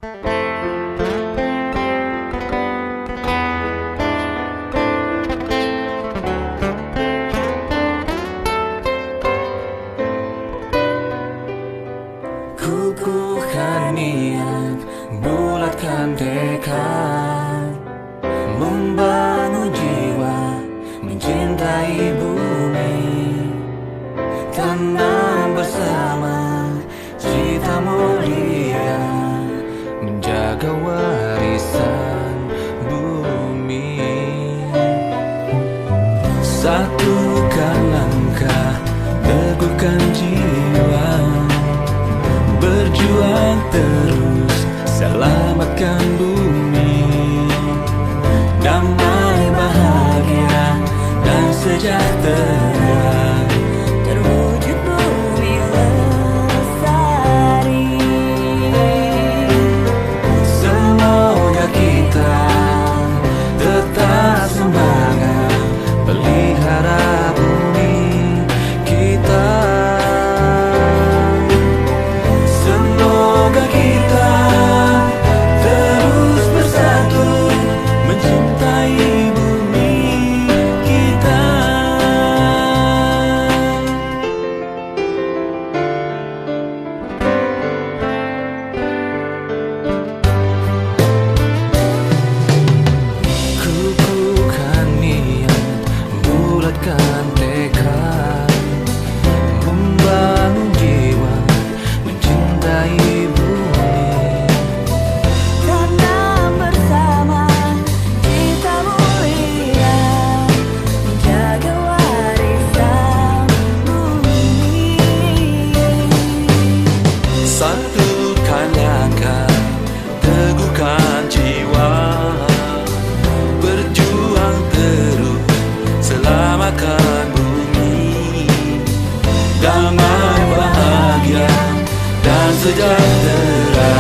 Kukuhkan niat, bulatkan tekad, membangun jiwa, mencintai bumi, tanam bersama cita mulia, menjaga warisan bumi. Satukan langkah, teguhkan jiwa, berjuang terus, selamatkan bumi, damai, bahagia, dan sejahtera, terwujud bumi lestari. Semoga kita tetap semangat, pelihara bumi kita. Semoga kita terus bersatu, mencintai bumi kita. Kukuhkan niat, bulatkan tekad, membangun jiwa, mencintai bumi, Tanam bersama cita mulia, menjaga warisan bumi. satukan langkah, teguhkan jiwa, berjuang terus, selamatkan bumi, damai, bahagia, dan sejahtera.